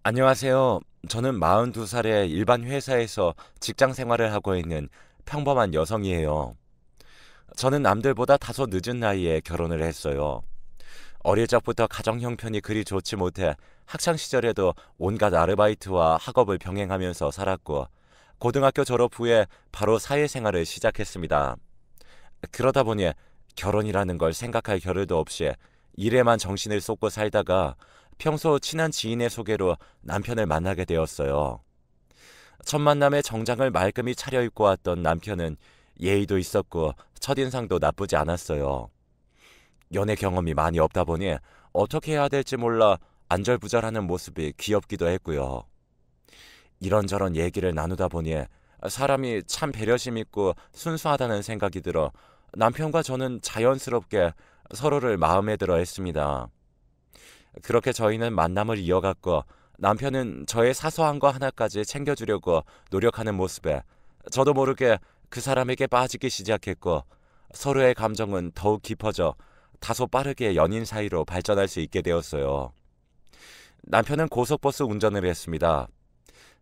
안녕하세요. 저는 42살의 일반 회사에서 직장 생활을 하고 있는 평범한 여성이에요. 저는 남들보다 다소 늦은 나이에 결혼을 했어요. 어릴 적부터 가정 형편이 그리 좋지 못해 학창 시절에도 온갖 아르바이트와 학업을 병행하면서 살았고, 고등학교 졸업 후에 바로 사회생활을 시작했습니다. 그러다 보니 결혼이라는 걸 생각할 겨를도 없이 일에만 정신을 쏟고 살다가 평소 친한 지인의 소개로 남편을 만나게 되었어요. 첫 만남에 정장을 말끔히 차려입고 왔던 남편은 예의도 있었고 첫인상도 나쁘지 않았어요. 연애 경험이 많이 없다 보니 어떻게 해야 될지 몰라 안절부절하는 모습이 귀엽기도 했고요. 이런저런 얘기를 나누다 보니 사람이 참 배려심 있고 순수하다는 생각이 들어 남편과 저는 자연스럽게 서로를 마음에 들어 했습니다. 그렇게 저희는 만남을 이어갔고, 남편은 저의 사소한 거 하나까지 챙겨주려고 노력하는 모습에 저도 모르게 그 사람에게 빠지기 시작했고, 서로의 감정은 더욱 깊어져 다소 빠르게 연인 사이로 발전할 수 있게 되었어요. 남편은 고속버스 운전을 했습니다.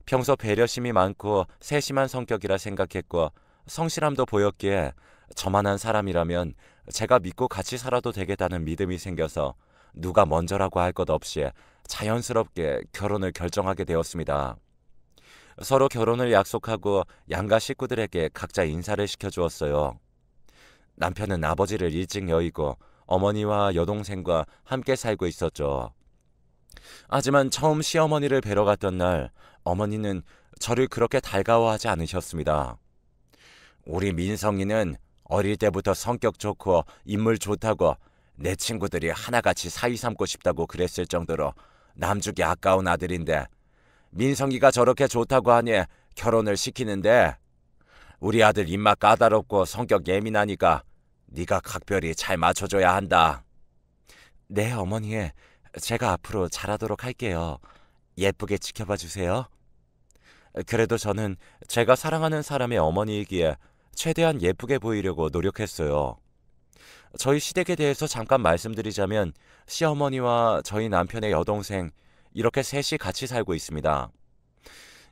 평소 배려심이 많고 세심한 성격이라 생각했고, 성실함도 보였기에 저만한 사람이라면 제가 믿고 같이 살아도 되겠다는 믿음이 생겨서 누가 먼저라고 할 것 없이 자연스럽게 결혼을 결정하게 되었습니다. 서로 결혼을 약속하고 양가 식구들에게 각자 인사를 시켜주었어요. 남편은 아버지를 일찍 여의고 어머니와 여동생과 함께 살고 있었죠. 하지만 처음 시어머니를 뵈러 갔던 날, 어머니는 저를 그렇게 달가워하지 않으셨습니다. 우리 민성이는 어릴 때부터 성격 좋고 인물 좋다고 내 친구들이 하나같이 사위 삼고 싶다고 그랬을 정도로 남주기 아까운 아들인데, 민성이가 저렇게 좋다고 하니 결혼을 시키는데, 우리 아들 입맛 까다롭고 성격 예민하니까 네가 각별히 잘 맞춰줘야 한다. 네, 어머니. 제가 앞으로 잘하도록 할게요. 예쁘게 지켜봐 주세요. 그래도 저는 제가 사랑하는 사람의 어머니이기에 최대한 예쁘게 보이려고 노력했어요. 저희 시댁에 대해서 잠깐 말씀드리자면, 시어머니와 저희 남편의 여동생, 이렇게 셋이 같이 살고 있습니다.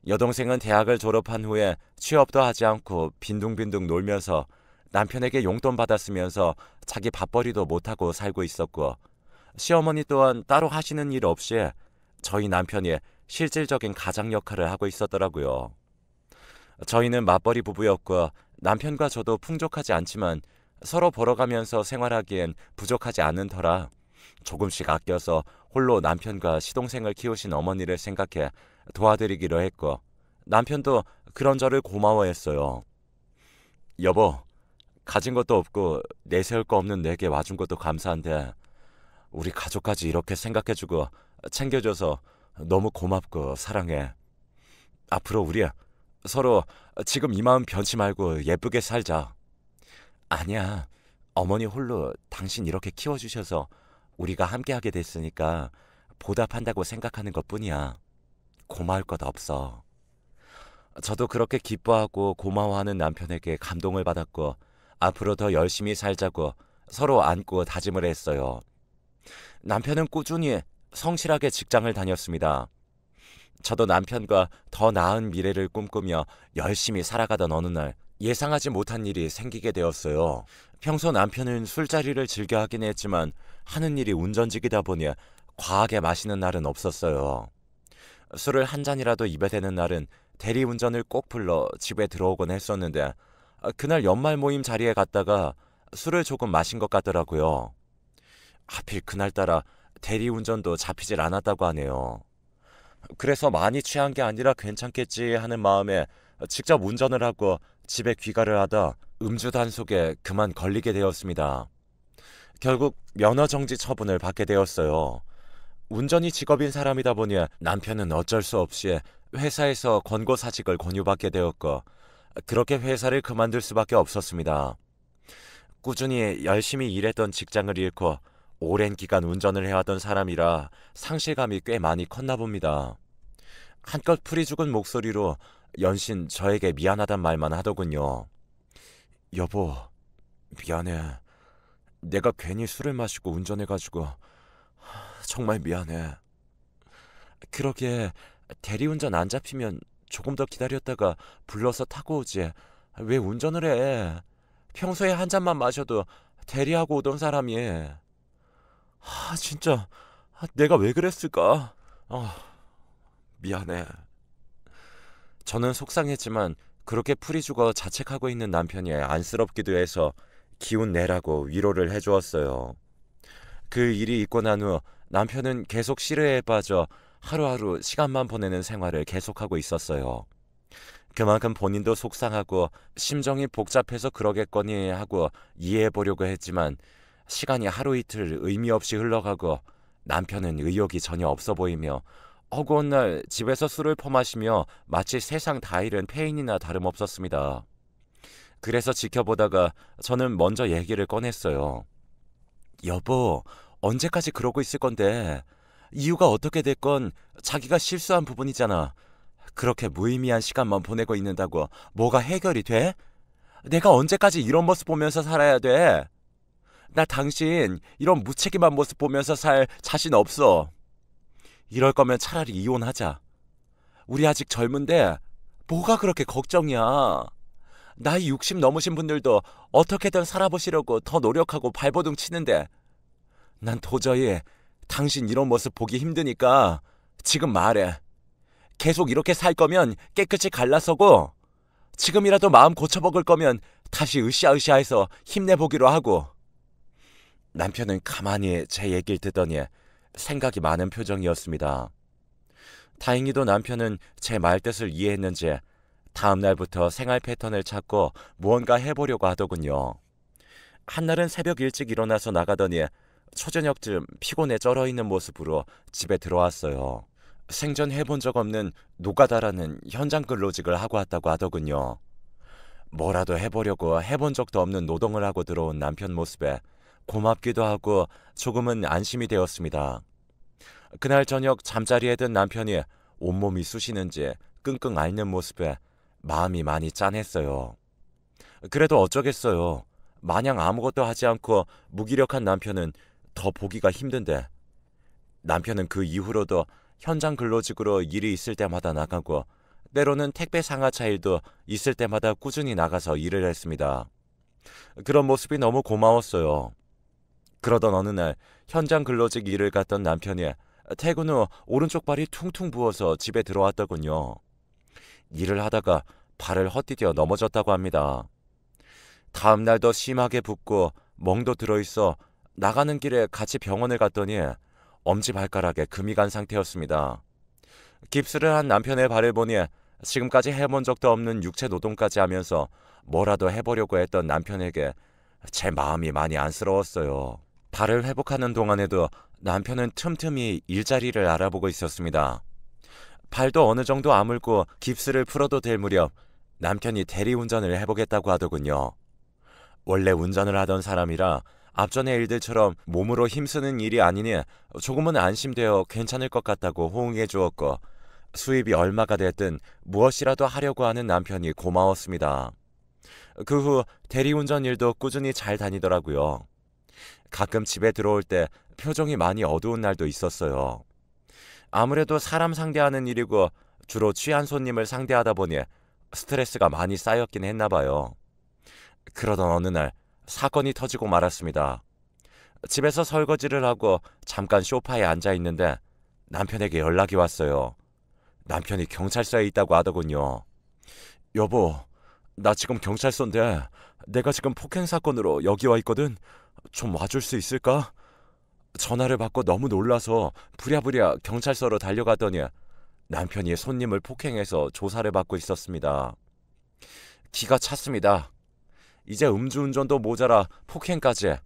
여동생은 대학을 졸업한 후에 취업도 하지 않고 빈둥빈둥 놀면서 남편에게 용돈 받았으면서 자기 밥벌이도 못하고 살고 있었고, 시어머니 또한 따로 하시는 일 없이 저희 남편이 실질적인 가장 역할을 하고 있었더라고요. 저희는 맞벌이 부부였고, 남편과 저도 풍족하지 않지만 서로 벌어가면서 생활하기엔 부족하지 않은 터라 조금씩 아껴서 홀로 남편과 시동생을 키우신 어머니를 생각해 도와드리기로 했고, 남편도 그런 저를 고마워했어요. 여보, 가진 것도 없고 내세울 거 없는 내게 와준 것도 감사한데, 우리 가족까지 이렇게 생각해주고 챙겨줘서 너무 고맙고 사랑해. 앞으로 우리 서로 지금 이 마음 변치 말고 예쁘게 살자. 아니야. 어머니 홀로 당신 이렇게 키워주셔서 우리가 함께하게 됐으니까 보답한다고 생각하는 것뿐이야. 고마울 것 없어. 저도 그렇게 기뻐하고 고마워하는 남편에게 감동을 받았고, 앞으로 더 열심히 살자고 서로 안고 다짐을 했어요. 남편은 꾸준히 성실하게 직장을 다녔습니다. 저도 남편과 더 나은 미래를 꿈꾸며 열심히 살아가던 어느 날, 예상하지 못한 일이 생기게 되었어요. 평소 남편은 술자리를 즐겨 하긴 했지만 하는 일이 운전직이다 보니 과하게 마시는 날은 없었어요. 술을 한 잔이라도 입에 대는 날은 대리운전을 꼭 불러 집에 들어오곤 했었는데, 그날 연말 모임 자리에 갔다가 술을 조금 마신 것 같더라고요. 하필 그날따라 대리운전도 잡히질 않았다고 하네요. 그래서 많이 취한 게 아니라 괜찮겠지 하는 마음에 직접 운전을 하고 집에 귀가를 하다 음주 단속에 그만 걸리게 되었습니다. 결국 면허 정지 처분을 받게 되었어요. 운전이 직업인 사람이다 보니 남편은 어쩔 수 없이 회사에서 권고사직을 권유받게 되었고, 그렇게 회사를 그만둘 수밖에 없었습니다. 꾸준히 열심히 일했던 직장을 잃고 오랜 기간 운전을 해왔던 사람이라 상실감이 꽤 많이 컸나 봅니다. 한껏 풀이 죽은 목소리로 연신 저에게 미안하단 말만 하더군요. 여보, 미안해. 내가 괜히 술을 마시고 운전해가지고 정말 미안해. 그러게 대리운전 안 잡히면 조금 더 기다렸다가 불러서 타고 오지. 왜 운전을 해? 평소에 한 잔만 마셔도 대리하고 오던 사람이. 진짜 내가 왜 그랬을까? 아, 미안해. 저는 속상했지만 그렇게 풀이 죽어 자책하고 있는 남편이 안쓰럽기도 해서 기운 내라고 위로를 해주었어요. 그 일이 있고 난 후 남편은 계속 시르에 빠져 하루하루 시간만 보내는 생활을 계속하고 있었어요. 그만큼 본인도 속상하고 심정이 복잡해서 그러겠거니 하고 이해해 보려고 했지만 시간이 하루 이틀 의미 없이 흘러가고 남편은 의욕이 전혀 없어 보이며 허구한 날 집에서 술을 퍼마시며 마치 세상 다 잃은 폐인이나 다름없었습니다. 그래서 지켜보다가 저는 먼저 얘기를 꺼냈어요. 여보, 언제까지 그러고 있을 건데? 이유가 어떻게 됐건 자기가 실수한 부분이잖아. 그렇게 무의미한 시간만 보내고 있는다고 뭐가 해결이 돼? 내가 언제까지 이런 모습 보면서 살아야 돼? 나 당신 이런 무책임한 모습 보면서 살 자신 없어. 이럴 거면 차라리 이혼하자. 우리 아직 젊은데 뭐가 그렇게 걱정이야. 나이 60 넘으신 분들도 어떻게든 살아보시려고 더 노력하고 발버둥 치는데 난 도저히 당신 이런 모습 보기 힘드니까 지금 말해. 계속 이렇게 살 거면 깨끗이 갈라서고 지금이라도 마음 고쳐먹을 거면 다시 으쌰으쌰해서 힘내보기로 하고. 남편은 가만히 제 얘기를 듣더니 생각이 많은 표정이었습니다. 다행히도 남편은 제 말뜻을 이해했는지 다음 날부터 생활 패턴을 찾고 무언가 해보려고 하더군요. 한날은 새벽 일찍 일어나서 나가더니 초저녁쯤 피곤해 쩔어있는 모습으로 집에 들어왔어요. 생전 해본 적 없는 노가다라는 현장 근로직을 하고 왔다고 하더군요. 뭐라도 해보려고 해본 적도 없는 노동을 하고 들어온 남편 모습에 고맙기도 하고 조금은 안심이 되었습니다. 그날 저녁 잠자리에 든 남편이 온몸이 쑤시는지 끙끙 앓는 모습에 마음이 많이 짠했어요. 그래도 어쩌겠어요. 마냥 아무것도 하지 않고 무기력한 남편은 더 보기가 힘든데. 남편은 그 이후로도 현장 근로직으로 일이 있을 때마다 나가고 때로는 택배 상하차 일도 있을 때마다 꾸준히 나가서 일을 했습니다. 그런 모습이 너무 고마웠어요. 그러던 어느 날 현장 근로직 일을 갔던 남편이 퇴근 후 오른쪽 발이 퉁퉁 부어서 집에 들어왔더군요. 일을 하다가 발을 헛디뎌 넘어졌다고 합니다. 다음 날도 심하게 붓고 멍도 들어있어 나가는 길에 같이 병원을 갔더니 엄지발가락에 금이 간 상태였습니다. 깁스를 한 남편의 발을 보니 지금까지 해본 적도 없는 육체 노동까지 하면서 뭐라도 해보려고 했던 남편에게 제 마음이 많이 안쓰러웠어요. 발을 회복하는 동안에도 남편은 틈틈이 일자리를 알아보고 있었습니다. 발도 어느 정도 아물고 깁스를 풀어도 될 무렵 남편이 대리운전을 해보겠다고 하더군요. 원래 운전을 하던 사람이라 앞전의 일들처럼 몸으로 힘쓰는 일이 아니니 조금은 안심되어 괜찮을 것 같다고 호응해 주었고 수입이 얼마가 됐든 무엇이라도 하려고 하는 남편이 고마웠습니다. 그 후 대리운전 일도 꾸준히 잘 다니더라고요. 가끔 집에 들어올 때 표정이 많이 어두운 날도 있었어요. 아무래도 사람 상대하는 일이고 주로 취한 손님을 상대하다 보니 스트레스가 많이 쌓였긴 했나 봐요. 그러던 어느 날 사건이 터지고 말았습니다. 집에서 설거지를 하고 잠깐 소파에 앉아 있는데 남편에게 연락이 왔어요. 남편이 경찰서에 있다고 하더군요. 여보, 나 지금 경찰서인데 내가 지금 폭행 사건으로 여기 와 있거든. 좀 와줄 수 있을까? 전화를 받고 너무 놀라서 부랴부랴 경찰서로 달려가더니 남편이 손님을 폭행해서 조사를 받고 있었습니다. 기가 찼습니다. 이제 음주운전도 모자라 폭행까지.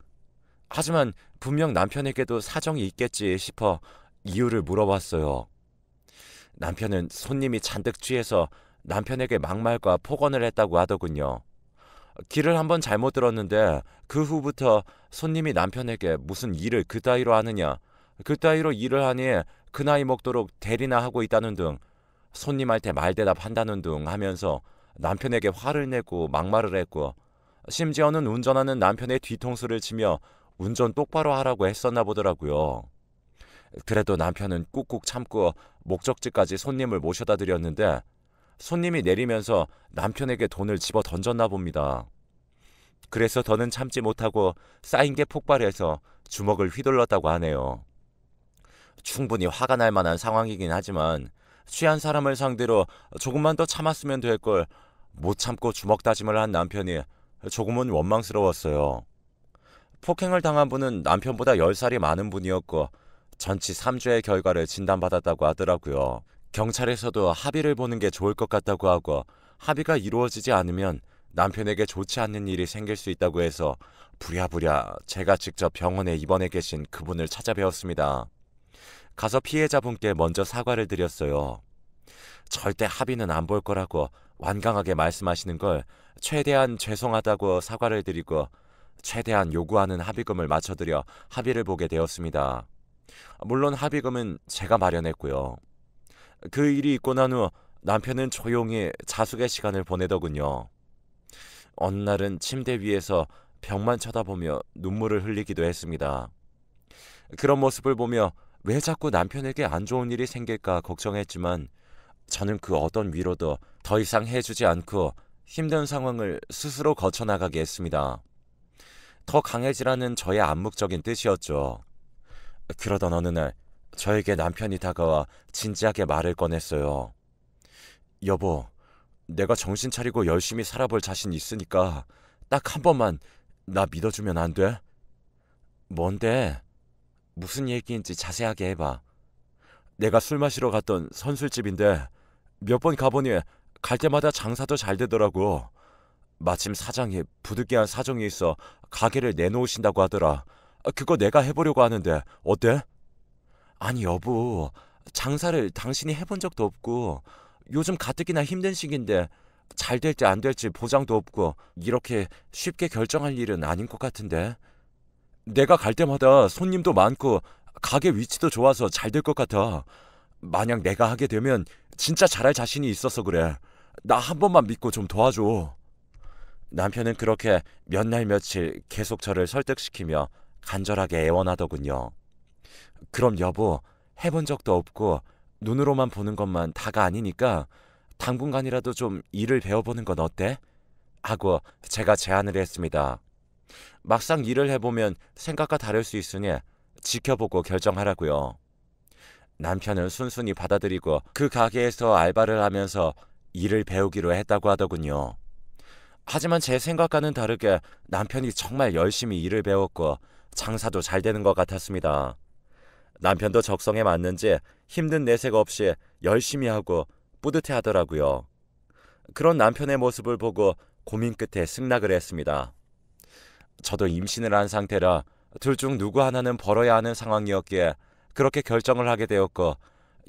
하지만 분명 남편에게도 사정이 있겠지 싶어 이유를 물어봤어요. 남편은 손님이 잔뜩 취해서 남편에게 막말과 폭언을 했다고 하더군요. 길을 한번 잘못 들었는데 그 후부터 손님이 남편에게 무슨 일을 그따위로 하느냐, 그따위로 일을 하니 그 나이 먹도록 대리나 하고 있다는 등 손님한테 말대답한다는 등 하면서 남편에게 화를 내고 막말을 했고 심지어는 운전하는 남편의 뒤통수를 치며 운전 똑바로 하라고 했었나 보더라고요. 그래도 남편은 꾹꾹 참고 목적지까지 손님을 모셔다 드렸는데 손님이 내리면서 남편에게 돈을 집어 던졌나 봅니다. 그래서 더는 참지 못하고 쌓인 게 폭발해서 주먹을 휘둘렀다고 하네요. 충분히 화가 날 만한 상황이긴 하지만 취한 사람을 상대로 조금만 더 참았으면 될 걸 못 참고 주먹 다짐을 한 남편이 조금은 원망스러웠어요. 폭행을 당한 분은 남편보다 10살이 많은 분이었고 전치 3주의 결과를 진단받았다고 하더라고요. 경찰에서도 합의를 보는 게 좋을 것 같다고 하고 합의가 이루어지지 않으면 남편에게 좋지 않는 일이 생길 수 있다고 해서 부랴부랴 제가 직접 병원에 입원해 계신 그분을 찾아뵈었습니다. 가서 피해자분께 먼저 사과를 드렸어요. 절대 합의는 안 볼 거라고 완강하게 말씀하시는 걸 최대한 죄송하다고 사과를 드리고 최대한 요구하는 합의금을 맞춰드려 합의를 보게 되었습니다. 물론 합의금은 제가 마련했고요. 그 일이 있고 난 후 남편은 조용히 자숙의 시간을 보내더군요. 어느 날은 침대 위에서 벽만 쳐다보며 눈물을 흘리기도 했습니다. 그런 모습을 보며 왜 자꾸 남편에게 안 좋은 일이 생길까 걱정했지만 저는 그 어떤 위로도 더 이상 해주지 않고 힘든 상황을 스스로 거쳐나가게 했습니다. 더 강해지라는 저의 암묵적인 뜻이었죠. 그러던 어느 날 저에게 남편이 다가와 진지하게 말을 꺼냈어요. 여보, 내가 정신 차리고 열심히 살아볼 자신 있으니까 딱 한 번만 나 믿어주면 안 돼? 뭔데? 무슨 얘기인지 자세하게 해봐. 내가 술 마시러 갔던 선술집인데 몇 번 가보니 갈 때마다 장사도 잘 되더라고. 마침 사장이 부득이한 사정이 있어 가게를 내놓으신다고 하더라. 그거 내가 해보려고 하는데 어때? 아니 여보, 장사를 당신이 해본 적도 없고 요즘 가뜩이나 힘든 시기인데 잘 될지 안 될지 보장도 없고 이렇게 쉽게 결정할 일은 아닌 것 같은데. 내가 갈 때마다 손님도 많고 가게 위치도 좋아서 잘 될 것 같아. 만약 내가 하게 되면 진짜 잘할 자신이 있어서 그래. 나 한 번만 믿고 좀 도와줘. 남편은 그렇게 몇 날 며칠 계속 저를 설득시키며 간절하게 애원하더군요. 그럼 여보, 해본 적도 없고 눈으로만 보는 것만 다가 아니니까 당분간이라도 좀 일을 배워보는 건 어때? 하고 제가 제안을 했습니다. 막상 일을 해보면 생각과 다를 수 있으니 지켜보고 결정하라고요. 남편은 순순히 받아들이고 그 가게에서 알바를 하면서 일을 배우기로 했다고 하더군요. 하지만 제 생각과는 다르게 남편이 정말 열심히 일을 배웠고 장사도 잘 되는 것 같았습니다. 남편도 적성에 맞는지 힘든 내색 없이 열심히 하고 뿌듯해 하더라고요. 그런 남편의 모습을 보고 고민 끝에 승낙을 했습니다. 저도 임신을 한 상태라 둘 중 누구 하나는 벌어야 하는 상황이었기에 그렇게 결정을 하게 되었고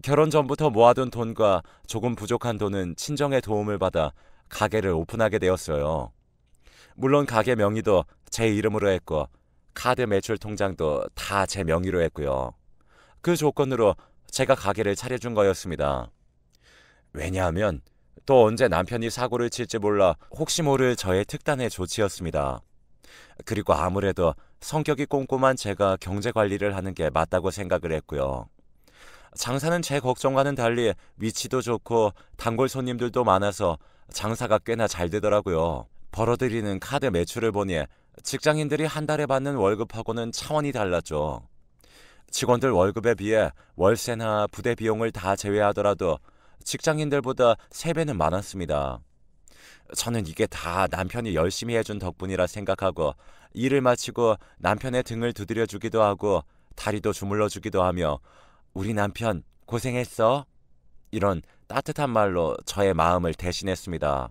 결혼 전부터 모아둔 돈과 조금 부족한 돈은 친정의 도움을 받아 가게를 오픈하게 되었어요. 물론 가게 명의도 제 이름으로 했고 카드 매출 통장도 다 제 명의로 했고요. 그 조건으로 제가 가게를 차려준 거였습니다. 왜냐하면 또 언제 남편이 사고를 칠지 몰라 혹시 모를 저의 특단의 조치였습니다. 그리고 아무래도 성격이 꼼꼼한 제가 경제 관리를 하는 게 맞다고 생각을 했고요. 장사는 제 걱정과는 달리 위치도 좋고 단골 손님들도 많아서 장사가 꽤나 잘 되더라고요. 벌어들이는 카드 매출을 보니 직장인들이 한 달에 받는 월급하고는 차원이 달랐죠. 직원들 월급에 비해 월세나 부대 비용을 다 제외하더라도 직장인들보다 3배는 많았습니다. 저는 이게 다 남편이 열심히 해준 덕분이라 생각하고 일을 마치고 남편의 등을 두드려주기도 하고 다리도 주물러주기도 하며 우리 남편 고생했어? 이런 따뜻한 말로 저의 마음을 대신했습니다.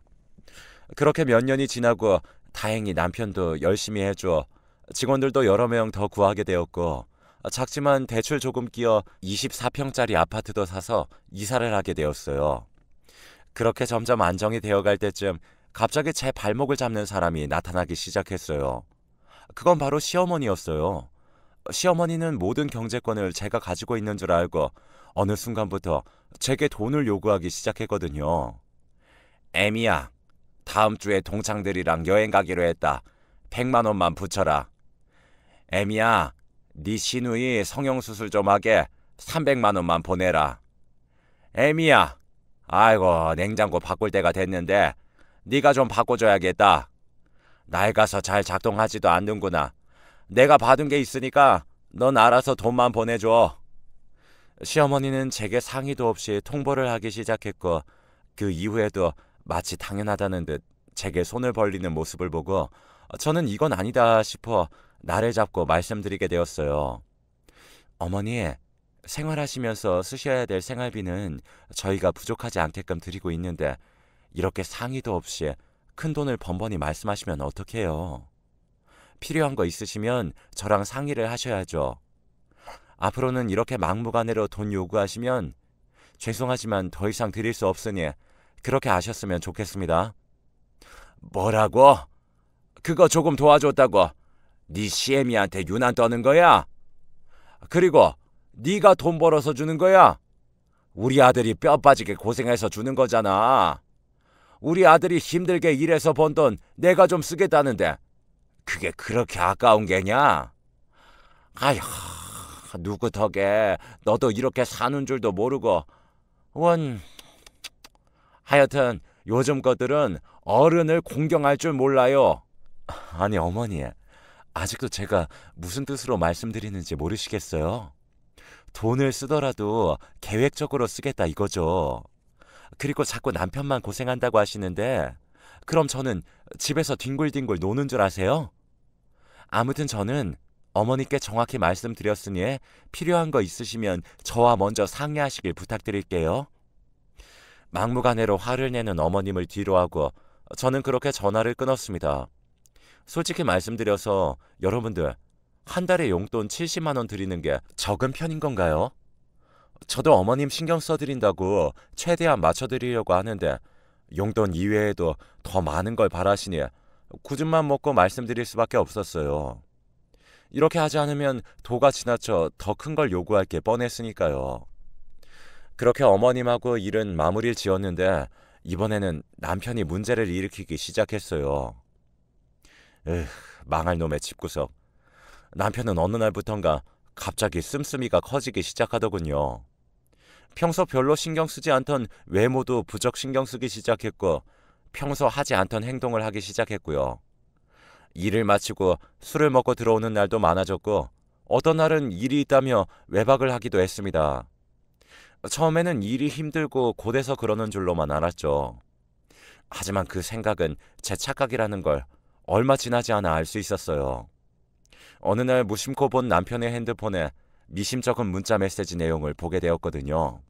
그렇게 몇 년이 지나고 다행히 남편도 열심히 해줘 직원들도 여러 명 더 구하게 되었고 작지만 대출 조금 끼어 24평짜리 아파트도 사서 이사를 하게 되었어요. 그렇게 점점 안정이 되어갈 때쯤 갑자기 제 발목을 잡는 사람이 나타나기 시작했어요. 그건 바로 시어머니였어요. 시어머니는 모든 경제권을 제가 가지고 있는 줄 알고 어느 순간부터 제게 돈을 요구하기 시작했거든요. 애미야, 다음 주에 동창들이랑 여행 가기로 했다. 100만 원만 붙여라. 애미야, 네 시누이 성형수술 좀 하게 300만 원만 보내라. 애미야, 아이고 냉장고 바꿀 때가 됐는데 네가 좀 바꿔줘야겠다. 낡아서 잘 작동하지도 않는구나. 내가 받은 게 있으니까 넌 알아서 돈만 보내줘. 시어머니는 제게 상의도 없이 통보를 하기 시작했고 그 이후에도 마치 당연하다는 듯 제게 손을 벌리는 모습을 보고 저는 이건 아니다 싶어 나를 잡고 말씀드리게 되었어요. 어머니, 생활하시면서 쓰셔야 될 생활비는 저희가 부족하지 않게끔 드리고 있는데 이렇게 상의도 없이 큰 돈을 번번이 말씀하시면 어떡해요? 필요한 거 있으시면 저랑 상의를 하셔야죠. 앞으로는 이렇게 막무가내로 돈 요구하시면 죄송하지만 더 이상 드릴 수 없으니 그렇게 아셨으면 좋겠습니다. 뭐라고? 그거 조금 도와줬다고 네 시애미한테 유난 떠는 거야? 그리고 네가 돈 벌어서 주는 거야? 우리 아들이 뼈 빠지게 고생해서 주는 거잖아. 우리 아들이 힘들게 일해서 번 돈 내가 좀 쓰겠다는데 그게 그렇게 아까운 게냐? 아휴, 누구 덕에 너도 이렇게 사는 줄도 모르고 하여튼 요즘 것들은 어른을 공경할 줄 몰라요. 아니 어머니, 아직도 제가 무슨 뜻으로 말씀드리는지 모르시겠어요? 돈을 쓰더라도 계획적으로 쓰겠다 이거죠. 그리고 자꾸 남편만 고생한다고 하시는데 그럼 저는 집에서 뒹굴뒹굴 노는 줄 아세요? 아무튼 저는 어머니께 정확히 말씀드렸으니 필요한 거 있으시면 저와 먼저 상의하시길 부탁드릴게요. 막무가내로 화를 내는 어머님을 뒤로하고 저는 그렇게 전화를 끊었습니다. 솔직히 말씀드려서 여러분들, 한 달에 용돈 70만 원 드리는 게 적은 편인 건가요? 저도 어머님 신경 써드린다고 최대한 맞춰드리려고 하는데 용돈 이외에도 더 많은 걸 바라시니 굳은맘 먹고 말씀드릴 수밖에 없었어요. 이렇게 하지 않으면 도가 지나쳐 더 큰 걸 요구할 게 뻔했으니까요. 그렇게 어머님하고 일은 마무리를 지었는데 이번에는 남편이 문제를 일으키기 시작했어요. 망할 놈의 집구석. 남편은 어느 날부턴가 갑자기 씀씀이가 커지기 시작하더군요. 평소 별로 신경 쓰지 않던 외모도 부쩍 신경 쓰기 시작했고 평소 하지 않던 행동을 하기 시작했고요. 일을 마치고 술을 먹고 들어오는 날도 많아졌고 어떤 날은 일이 있다며 외박을 하기도 했습니다. 처음에는 일이 힘들고 고돼서 그러는 줄로만 알았죠. 하지만 그 생각은 제 착각이라는 걸 얼마 지나지 않아 알 수 있었어요. 어느 날 무심코 본 남편의 핸드폰에 미심쩍은 문자 메시지 내용을 보게 되었거든요.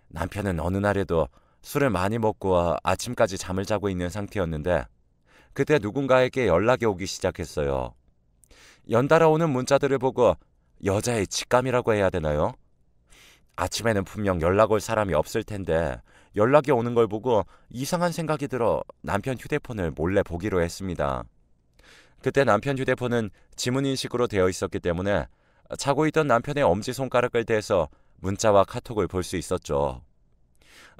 남편은 어느 날에도 술을 많이 먹고 아침까지 잠을 자고 있는 상태였는데 그때 누군가에게 연락이 오기 시작했어요. 연달아 오는 문자들을 보고 여자의 직감이라고 해야 되나요? 아침에는 분명 연락 올 사람이 없을 텐데 연락이 오는 걸 보고 이상한 생각이 들어 남편 휴대폰을 몰래 보기로 했습니다. 그때 남편 휴대폰은 지문인식으로 되어 있었기 때문에 자고 있던 남편의 엄지손가락을 대서 문자와 카톡을 볼 수 있었죠.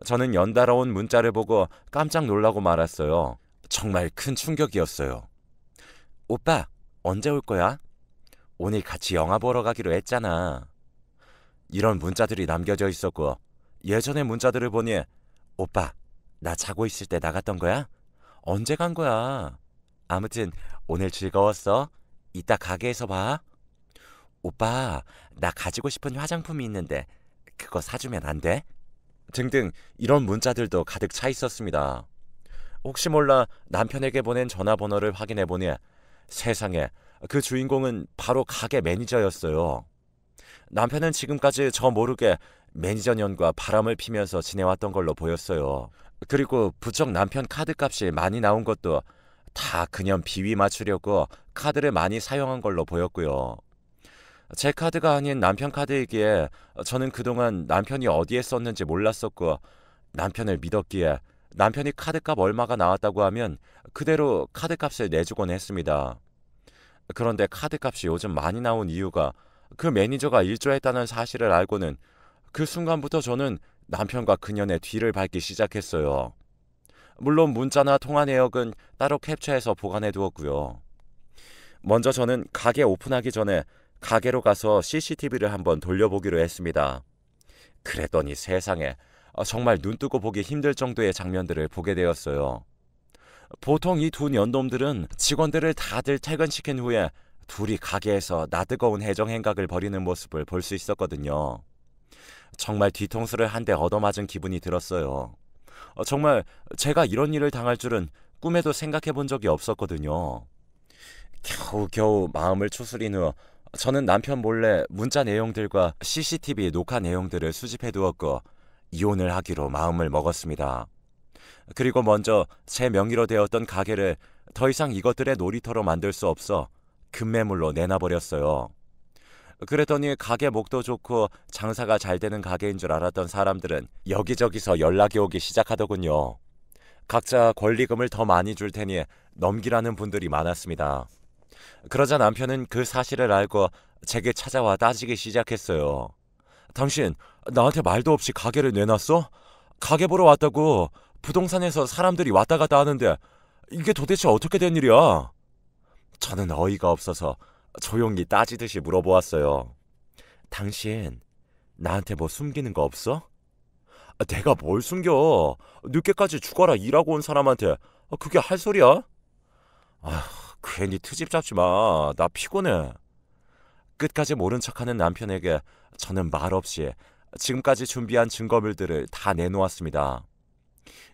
저는 연달아 온 문자를 보고 깜짝 놀라고 말았어요. 정말 큰 충격이었어요. 오빠, 언제 올 거야? 오늘 같이 영화 보러 가기로 했잖아. 이런 문자들이 남겨져 있었고 예전의 문자들을 보니 오빠, 나 자고 있을 때 나갔던 거야? 언제 간 거야? 아무튼 오늘 즐거웠어. 이따 가게에서 봐. 오빠, 나 가지고 싶은 화장품이 있는데 그거 사주면 안 돼? 등등 이런 문자들도 가득 차 있었습니다. 혹시 몰라 남편에게 보낸 전화번호를 확인해보니 세상에 그 주인공은 바로 가게 매니저였어요. 남편은 지금까지 저 모르게 매니저 년과 바람을 피면서 지내왔던 걸로 보였어요. 그리고 부쩍 남편 카드값이 많이 나온 것도 다 그년 비위 맞추려고 카드를 많이 사용한 걸로 보였고요. 제 카드가 아닌 남편 카드이기에 저는 그동안 남편이 어디에 썼는지 몰랐었고 남편을 믿었기에 남편이 카드값 얼마가 나왔다고 하면 그대로 카드값을 내주곤 했습니다. 그런데 카드값이 요즘 많이 나온 이유가 그 매니저가 일조했다는 사실을 알고는 그 순간부터 저는 남편과 그년의 뒤를 밟기 시작했어요. 물론 문자나 통화 내역은 따로 캡처해서 보관해 두었고요. 먼저 저는 가게 오픈하기 전에 가게로 가서 CCTV를 한번 돌려보기로 했습니다. 그랬더니 세상에 정말 눈뜨고 보기 힘들 정도의 장면들을 보게 되었어요. 보통 이 두 년놈들은 직원들을 다들 퇴근시킨 후에 둘이 가게에서 나뜨거운 해정 행각을 벌이는 모습을 볼 수 있었거든요. 정말 뒤통수를 한 대 얻어맞은 기분이 들었어요. 정말 제가 이런 일을 당할 줄은 꿈에도 생각해 본 적이 없었거든요. 겨우겨우 마음을 추스린 후 저는 남편 몰래 문자 내용들과 CCTV 녹화 내용들을 수집해 두었고 이혼을 하기로 마음을 먹었습니다. 그리고 먼저 제 명의로 되었던 가게를 더 이상 이것들의 놀이터로 만들 수 없어 급매물로 내놔버렸어요. 그랬더니 가게 목도 좋고 장사가 잘 되는 가게인 줄 알았던 사람들은 여기저기서 연락이 오기 시작하더군요. 각자 권리금을 더 많이 줄 테니 넘기라는 분들이 많았습니다. 그러자 남편은 그 사실을 알고 제게 찾아와 따지기 시작했어요. 당신 나한테 말도 없이 가게를 내놨어? 가게 보러 왔다고 부동산에서 사람들이 왔다 갔다 하는데 이게 도대체 어떻게 된 일이야? 저는 어이가 없어서 조용히 따지듯이 물어보았어요. 당신 나한테 뭐 숨기는 거 없어? 내가 뭘 숨겨? 늦게까지 죽어라 일하고 온 사람한테 그게 할 소리야? 괜히 트집 잡지 마. 나 피곤해. 끝까지 모른 척하는 남편에게 저는 말없이 지금까지 준비한 증거물들을 다 내놓았습니다.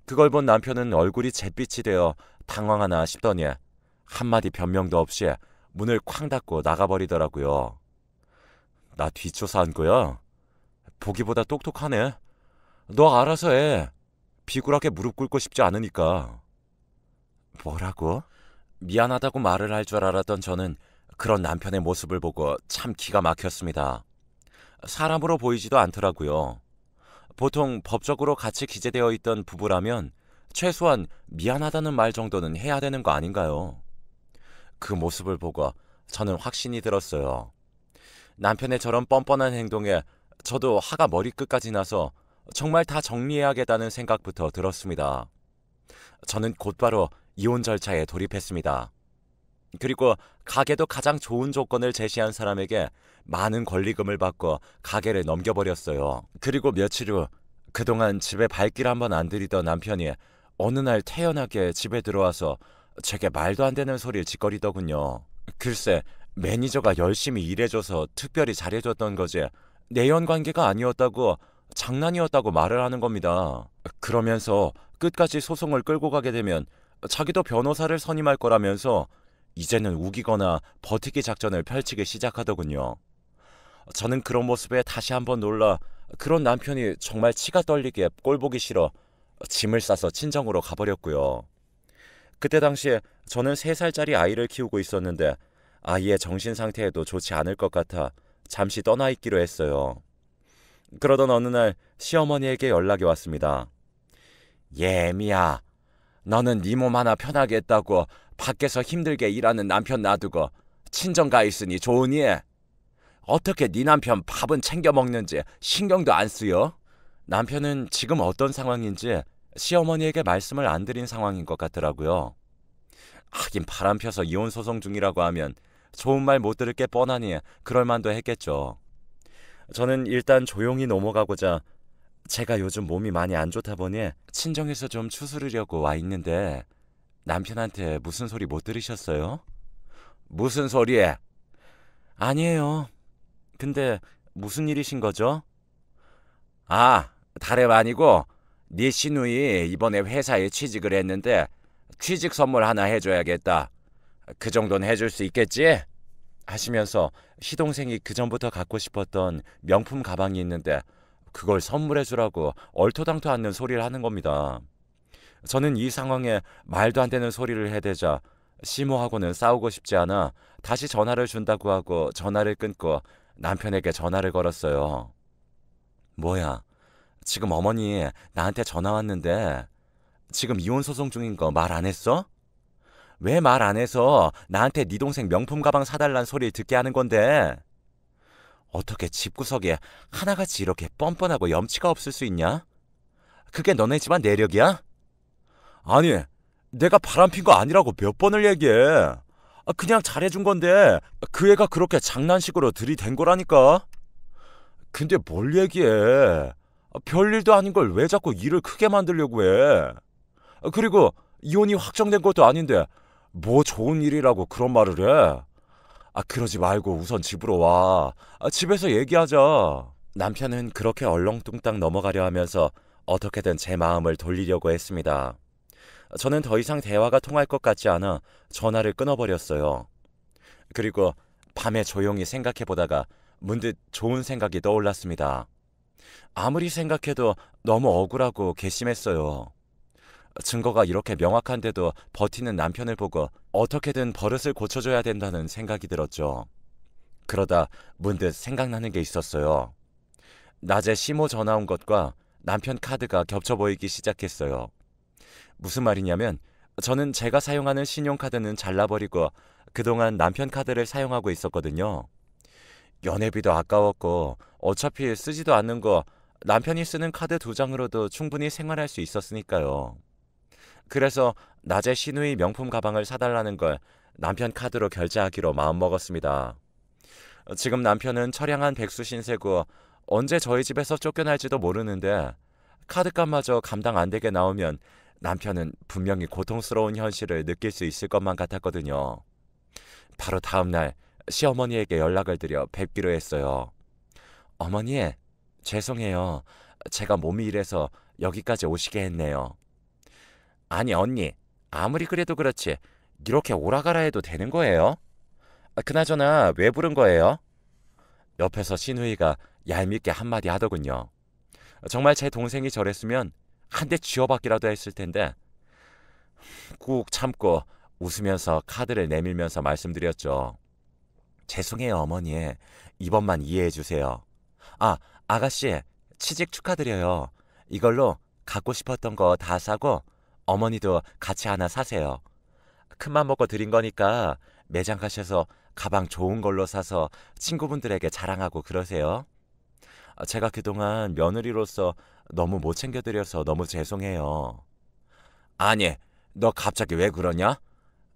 그걸 본 남편은 얼굴이 잿빛이 되어 당황하나 싶더니 한마디 변명도 없이 문을 쾅 닫고 나가버리더라고요. 나 뒷조사한 거야? 보기보다 똑똑하네. 너 알아서 해. 비굴하게 무릎 꿇고 싶지 않으니까. 뭐라고? 미안하다고 말을 할 줄 알았던 저는 그런 남편의 모습을 보고 참 기가 막혔습니다. 사람으로 보이지도 않더라고요. 보통 법적으로 같이 기재되어 있던 부부라면 최소한 미안하다는 말 정도는 해야 되는 거 아닌가요? 그 모습을 보고 저는 확신이 들었어요. 남편의 저런 뻔뻔한 행동에 저도 화가 머리끝까지 나서 정말 다 정리해야겠다는 생각부터 들었습니다. 저는 곧바로 이혼 절차에 돌입했습니다. 그리고 가게도 가장 좋은 조건을 제시한 사람에게 많은 권리금을 받고 가게를 넘겨버렸어요. 그리고 며칠 후 그동안 집에 발길 한번 안 들이던 남편이 어느 날 태연하게 집에 들어와서 제게 말도 안 되는 소리를 짓거리더군요. 글쎄 매니저가 열심히 일해줘서 특별히 잘해줬던 거지 내연관계가 아니었다고 장난이었다고 말을 하는 겁니다. 그러면서 끝까지 소송을 끌고 가게 되면 자기도 변호사를 선임할 거라면서 이제는 우기거나 버티기 작전을 펼치기 시작하더군요. 저는 그런 모습에 다시 한번 놀라 그런 남편이 정말 치가 떨리게 꼴보기 싫어 짐을 싸서 친정으로 가버렸고요. 그때 당시에 저는 3살짜리 아이를 키우고 있었는데 아이의 정신 상태에도 좋지 않을 것 같아 잠시 떠나 있기로 했어요. 그러던 어느 날 시어머니에게 연락이 왔습니다. 예미야, 너는 네 몸 하나 편하게 했다고 밖에서 힘들게 일하는 남편 놔두고 친정 가 있으니 좋으니? 어떻게 네 남편 밥은 챙겨 먹는지 신경도 안 쓰여? 남편은 지금 어떤 상황인지 시어머니에게 말씀을 안 드린 상황인 것 같더라고요. 하긴 바람 펴서 이혼 소송 중이라고 하면 좋은 말 못 들을 게 뻔하니 그럴 만도 했겠죠. 저는 일단 조용히 넘어가고자 제가 요즘 몸이 많이 안 좋다 보니 친정에서 좀 추스르려고 와 있는데 남편한테 무슨 소리 못 들으셨어요? 무슨 소리에? 아니에요. 근데 무슨 일이신 거죠? 다름 아니고 네 시누이 이번에 회사에 취직을 했는데 취직 선물 하나 해줘야겠다. 그 정도는 해줄 수 있겠지? 하시면서 시동생이 그전부터 갖고 싶었던 명품 가방이 있는데 그걸 선물해주라고 얼토당토 않는 소리를 하는 겁니다. 저는 이 상황에 말도 안 되는 소리를 해대자 시모하고는 싸우고 싶지 않아 다시 전화를 준다고 하고 전화를 끊고 남편에게 전화를 걸었어요. 뭐야, 지금 어머니 나한테 전화 왔는데 지금 이혼 소송 중인 거 말 안 했어? 왜 말 안 해서 나한테 네 동생 명품 가방 사달란 소리 듣게 하는 건데? 어떻게 집구석에 하나같이 이렇게 뻔뻔하고 염치가 없을 수 있냐? 그게 너네 집안 내력이야? 아니, 내가 바람핀 거 아니라고 몇 번을 얘기해. 그냥 잘해준 건데 그 애가 그렇게 장난식으로 들이댄 거라니까. 근데 뭘 얘기해. 별일도 아닌 걸 왜 자꾸 일을 크게 만들려고 해. 그리고 이혼이 확정된 것도 아닌데 뭐 좋은 일이라고 그런 말을 해. 그러지 말고 우선 집으로 와. 집에서 얘기하자. 남편은 그렇게 얼렁뚱땅 넘어가려 하면서 어떻게든 제 마음을 돌리려고 했습니다. 저는 더 이상 대화가 통할 것 같지 않아 전화를 끊어버렸어요. 그리고 밤에 조용히 생각해보다가 문득 좋은 생각이 떠올랐습니다. 아무리 생각해도 너무 억울하고 괘씸했어요. 증거가 이렇게 명확한데도 버티는 남편을 보고 어떻게든 버릇을 고쳐줘야 된다는 생각이 들었죠. 그러다 문득 생각나는 게 있었어요. 낮에 시모 전화 온 것과 남편 카드가 겹쳐 보이기 시작했어요. 무슨 말이냐면 저는 제가 사용하는 신용카드는 잘라버리고 그동안 남편 카드를 사용하고 있었거든요. 연회비도 아까웠고 어차피 쓰지도 않는 거 남편이 쓰는 카드 2장으로도 충분히 생활할 수 있었으니까요. 그래서 낮에 시누이 명품 가방을 사달라는 걸 남편 카드로 결제하기로 마음먹었습니다. 지금 남편은 처량한 백수 신세고 언제 저희 집에서 쫓겨날지도 모르는데 카드값마저 감당 안 되게 나오면 남편은 분명히 고통스러운 현실을 느낄 수 있을 것만 같았거든요. 바로 다음 날 시어머니에게 연락을 드려 뵙기로 했어요. 어머니, 죄송해요. 제가 몸이 이래서 여기까지 오시게 했네요. 아니 언니, 아무리 그래도 그렇지 이렇게 오라가라 해도 되는 거예요? 그나저나 왜 부른 거예요? 옆에서 신우이가 얄밉게 한마디 하더군요. 정말 제 동생이 저랬으면 한 대 쥐어박기라도 했을 텐데 꾹 참고 웃으면서 카드를 내밀면서 말씀드렸죠. 죄송해요 어머니. 이번만 이해해 주세요. 아가씨, 취직 축하드려요. 이걸로 갖고 싶었던 거 다 사고 어머니도 같이 하나 사세요. 큰맘 먹고 드린 거니까 매장 가셔서 가방 좋은 걸로 사서 친구분들에게 자랑하고 그러세요. 제가 그동안 며느리로서 너무 못 챙겨드려서 너무 죄송해요. 아니, 너 갑자기 왜 그러냐?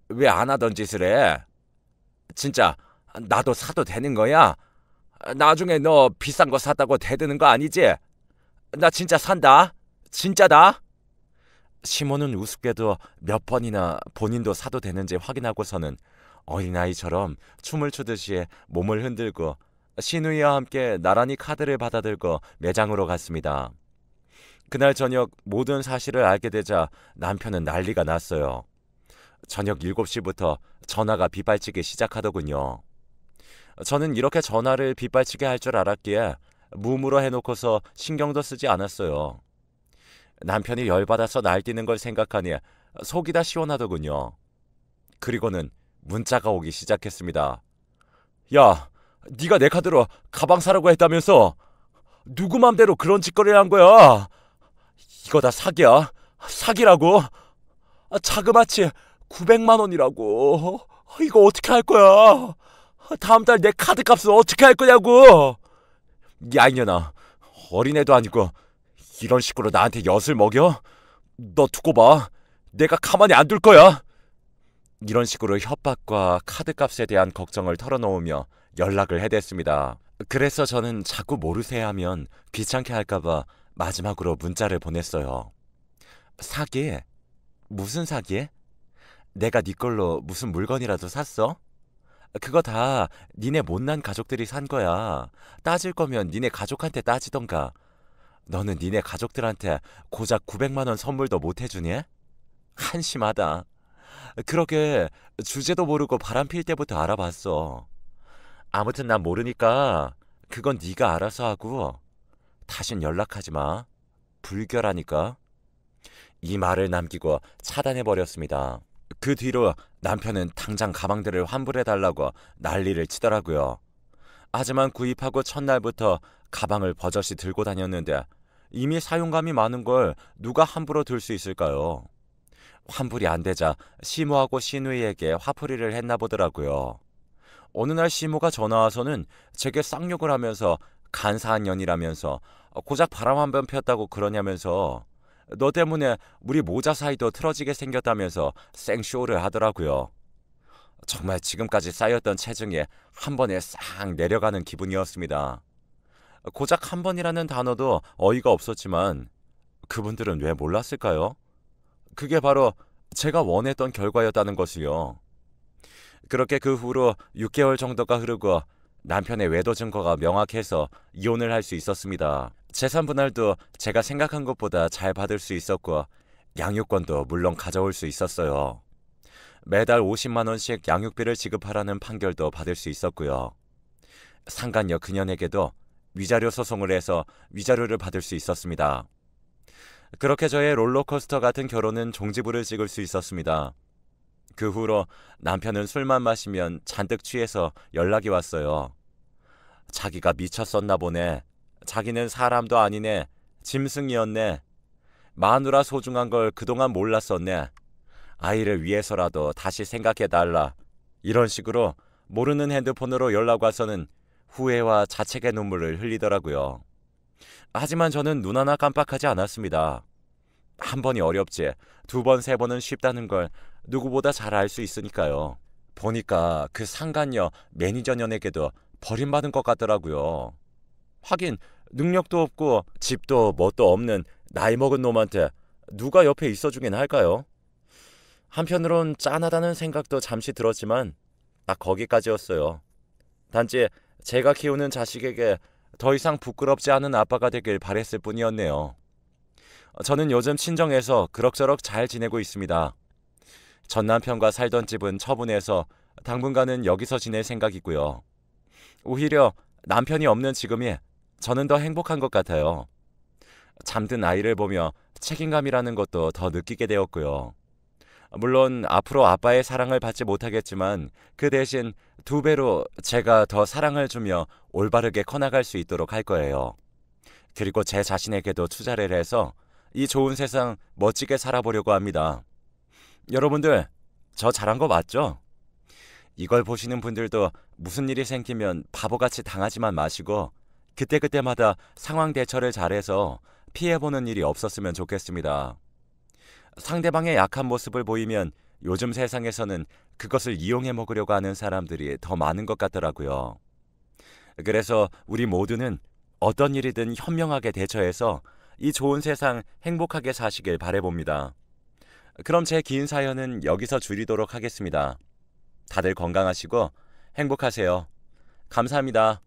왜 안 하던 짓을 해? 진짜 나도 사도 되는 거야? 나중에 너 비싼 거 샀다고 대드는 거 아니지? 나 진짜 산다. 진짜다. 시모는 우습게도 몇 번이나 본인도 사도 되는지 확인하고서는 어린아이처럼 춤을 추듯이 몸을 흔들고 시누이와 함께 나란히 카드를 받아들고 매장으로 갔습니다. 그날 저녁 모든 사실을 알게 되자 남편은 난리가 났어요. 저녁 7시부터 전화가 빗발치기 시작하더군요. 저는 이렇게 전화를 빗발치게 할 줄 알았기에 무음으로 해놓고서 신경도 쓰지 않았어요. 남편이 열받아서 날뛰는 걸 생각하니 속이 다 시원하더군요. 그리고는 문자가 오기 시작했습니다. 야, 네가 내 카드로 가방 사라고 했다면서 누구 맘대로 그런 짓거리를 한 거야? 이거 다 사기야. 사기라고. 자그마치 900만 원이라고. 이거 어떻게 할 거야? 다음 달 내 카드 값은 어떻게 할 거냐고. 야 이년아, 어린애도 아니고 이런 식으로 나한테 엿을 먹여? 너 두고 봐. 내가 가만히 안 둘 거야. 이런 식으로 협박과 카드값에 대한 걱정을 털어놓으며 연락을 해댔습니다. 그래서 저는 자꾸 모르쇠 하면 귀찮게 할까봐 마지막으로 문자를 보냈어요. 사기? 무슨 사기? 내가 네 걸로 무슨 물건이라도 샀어? 그거 다 니네 못난 가족들이 산 거야. 따질 거면 니네 가족한테 따지던가. 너는 니네 가족들한테 고작 900만 원 선물도 못 해주니? 한심하다. 그러게 주제도 모르고 바람 필 때부터 알아봤어. 아무튼 난 모르니까 그건 네가 알아서 하고 다신 연락하지 마. 불결하니까. 이 말을 남기고 차단해버렸습니다. 그 뒤로 남편은 당장 가방들을 환불해달라고 난리를 치더라고요. 하지만 구입하고 첫날부터 가방을 버젓이 들고 다녔는데 이미 사용감이 많은 걸 누가 함부로 들 수 있을까요? 환불이 안 되자 시모하고 시누이에게 화풀이를 했나 보더라고요. 어느 날 시모가 전화와서는 제게 쌍욕을 하면서 간사한 년이라면서 고작 바람 한 번 폈다고 그러냐면서 너 때문에 우리 모자 사이도 틀어지게 생겼다면서 생쇼를 하더라고요. 정말 지금까지 쌓였던 체중이 한 번에 싹 내려가는 기분이었습니다. 고작 한 번이라는 단어도 어이가 없었지만 그분들은 왜 몰랐을까요? 그게 바로 제가 원했던 결과였다는 것이요. 그렇게 그 후로 6개월 정도가 흐르고 남편의 외도 증거가 명확해서 이혼을 할 수 있었습니다. 재산 분할도 제가 생각한 것보다 잘 받을 수 있었고 양육권도 물론 가져올 수 있었어요. 매달 50만 원씩 양육비를 지급하라는 판결도 받을 수 있었고요. 상간녀 그년에게도 위자료 소송을 해서 위자료를 받을 수 있었습니다. 그렇게 저의 롤러코스터 같은 결혼은 종지부를 찍을 수 있었습니다. 그 후로 남편은 술만 마시면 잔뜩 취해서 연락이 왔어요. 자기가 미쳤었나 보네. 자기는 사람도 아니네. 짐승이었네. 마누라 소중한 걸 그동안 몰랐었네. 아이를 위해서라도 다시 생각해달라. 이런 식으로 모르는 핸드폰으로 연락 와서는 후회와 자책의 눈물을 흘리더라고요. 하지만 저는 눈 하나 깜빡하지 않았습니다. 한 번이 어렵지 두 번, 세 번은 쉽다는 걸 누구보다 잘 알 수 있으니까요. 보니까 그 상간녀 매니저 년에게도 버림받은 것 같더라고요. 하긴 능력도 없고 집도 뭣도 없는 나이 먹은 놈한테 누가 옆에 있어주긴 할까요? 한편으론 짠하다는 생각도 잠시 들었지만 딱 거기까지였어요. 단지 제가 키우는 자식에게 더 이상 부끄럽지 않은 아빠가 되길 바랬을 뿐이었네요. 저는 요즘 친정에서 그럭저럭 잘 지내고 있습니다. 전 남편과 살던 집은 처분해서 당분간은 여기서 지낼 생각이고요. 오히려 남편이 없는 지금이 저는 더 행복한 것 같아요. 잠든 아이를 보며 책임감이라는 것도 더 느끼게 되었고요. 물론 앞으로 아빠의 사랑을 받지 못하겠지만 그 대신 2배로 제가 더 사랑을 주며 올바르게 커나갈 수 있도록 할 거예요. 그리고 제 자신에게도 투자를 해서 이 좋은 세상 멋지게 살아보려고 합니다. 여러분들, 저 잘한 거 맞죠? 이걸 보시는 분들도 무슨 일이 생기면 바보같이 당하지만 마시고 그때그때마다 상황 대처를 잘해서 피해보는 일이 없었으면 좋겠습니다. 상대방의 약한 모습을 보이면 요즘 세상에서는 그것을 이용해 먹으려고 하는 사람들이 더 많은 것 같더라고요. 그래서 우리 모두는 어떤 일이든 현명하게 대처해서 이 좋은 세상 행복하게 사시길 바라봅니다. 그럼 제 긴 사연은 여기서 줄이도록 하겠습니다. 다들 건강하시고 행복하세요. 감사합니다.